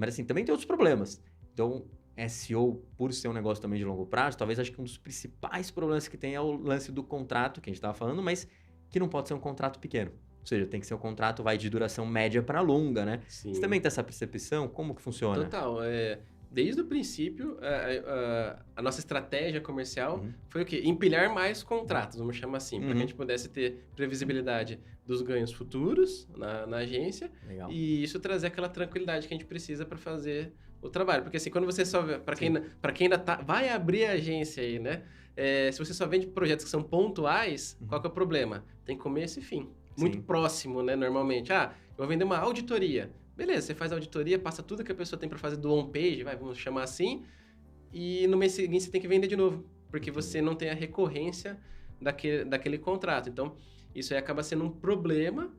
Mas assim, também tem outros problemas. Então, SEO, por ser um negócio também de longo prazo, talvez acho que um dos principais problemas que tem é o lance do contrato, que a gente estava falando, mas que não pode ser um contrato pequeno. Ou seja, tem que ser um contrato de duração média para longa, né? Você também Sim. tem essa percepção? Como que funciona? Total. Desde o princípio, a nossa estratégia comercial Uhum. foi o quê? Empilhar mais contratos, vamos chamar assim, para que a Uhum. gente pudesse ter previsibilidade dos ganhos futuros na agência Legal. e isso trazer aquela tranquilidade que a gente precisa para fazer o trabalho. Porque assim, quando você só... Para quem, Sim. quem ainda vai abrir a agência aí, né? Se você só vende projetos que são pontuais, Uhum. qual que é o problema? Tem começo e fim. Muito Sim. próximo, né? Normalmente. Eu vou vender uma auditoria. Beleza, você faz a auditoria, passa tudo que a pessoa tem para fazer do on-page, vamos chamar assim, e no mês seguinte você tem que vender de novo, porque Entendi. você não tem a recorrência daquele contrato. Então, isso aí acaba sendo um problema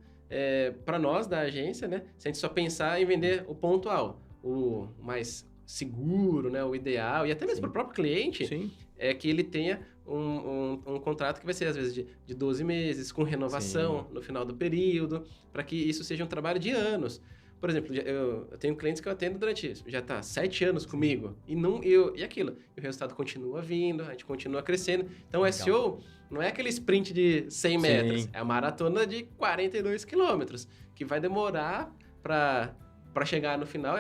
para nós da agência, né? Se a gente só pensar em vender o pontual, o mais seguro, né? O ideal, e até mesmo Sim. para o próprio cliente, Sim. é que ele tenha um contrato que vai ser, às vezes, de 12 meses, com renovação Sim. no final do período, para que isso seja um trabalho de anos. Por exemplo, eu tenho clientes que eu atendo durante, já 7 anos comigo, e aquilo, e o resultado continua vindo, a gente continua crescendo. Então, o Legal. SEO não é aquele sprint de 100 metros, Sim. é a maratona de 42 quilômetros, que vai demorar para chegar no final.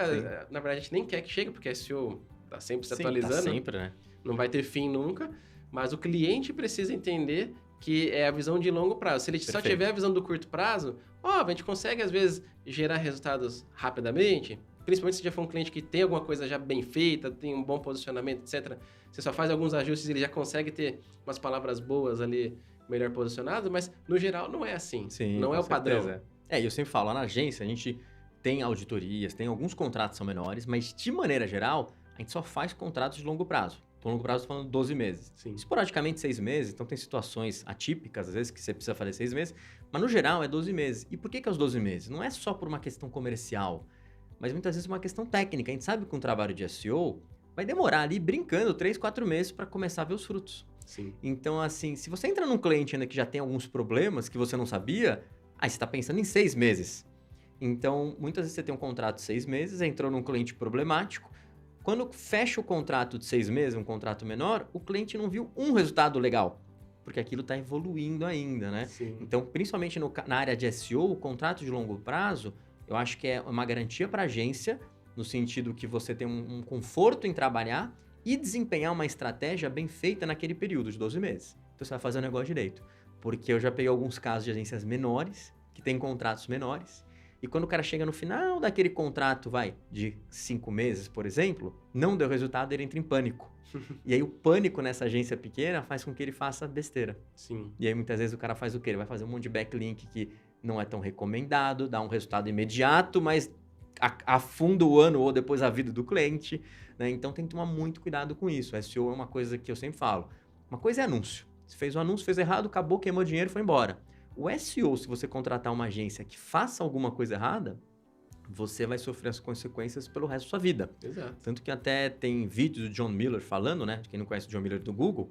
Na verdade, a gente nem quer que chegue, porque SEO está sempre se Sim, atualizando. tá sempre, né? Não vai ter fim nunca, mas o cliente precisa entender que é a visão de longo prazo. Se ele só Perfeito. tiver a visão do curto prazo, a gente consegue, às vezes, gerar resultados rapidamente, principalmente se já for um cliente que tem alguma coisa já bem feita, tem um bom posicionamento, etc. Você só faz alguns ajustes e ele já consegue ter umas palavras boas ali, melhor posicionadas, mas, no geral, não é assim. Sim, Não com é o padrão. certeza. E eu sempre falo, lá na agência a gente tem auditorias, tem alguns contratos que são menores, mas de maneira geral, a gente só faz contratos de longo prazo. Então, longo prazo, falando 12 meses. Sim. Esporadicamente, 6 meses, então tem situações atípicas, às vezes, que você precisa fazer 6 meses, mas no geral é 12 meses. E por que é os 12 meses? Não é só por uma questão comercial, mas muitas vezes uma questão técnica. A gente sabe que um trabalho de SEO vai demorar ali, brincando, 3, 4 meses para começar a ver os frutos. Sim. Então, assim, se você entra num cliente ainda que já tem alguns problemas que você não sabia, aí você está pensando em 6 meses. Então, muitas vezes você tem um contrato de 6 meses, entrou num cliente problemático. Quando fecha o contrato de 6 meses, um contrato menor, o cliente não viu um resultado legal, porque aquilo está evoluindo ainda, né? Sim. Então, principalmente na área de SEO, o contrato de longo prazo, eu acho que é uma garantia para a agência, no sentido que você tem um conforto em trabalhar e desempenhar uma estratégia bem feita naquele período de 12 meses. Então, você vai fazer o negócio direito. Porque eu já peguei alguns casos de agências menores, que têm contratos menores, e quando o cara chega no final daquele contrato, de 5 meses, por exemplo, não deu resultado, ele entra em pânico. E aí o pânico nessa agência pequena faz com que ele faça besteira. Sim. E aí muitas vezes o cara faz o quê? Ele vai fazer um monte de backlink que não é tão recomendado, dá um resultado imediato, mas afunda o ano ou depois a vida do cliente, né? Então tem que tomar muito cuidado com isso. SEO é uma coisa que eu sempre falo. Uma coisa é anúncio. Você fez o anúncio, fez errado, acabou, queimou dinheiro e foi embora. O SEO, se você contratar uma agência que faça alguma coisa errada, você vai sofrer as consequências pelo resto da sua vida. Exato. Tanto que até tem vídeos do John Miller falando, né? Quem não conhece o John Miller do Google,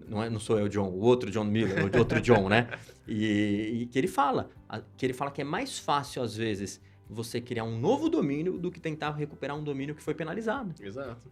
não sou eu, John, o outro John Miller, o outro John, né? E que ele fala que é mais fácil, às vezes, você criar um novo domínio do que tentar recuperar um domínio que foi penalizado. Exato.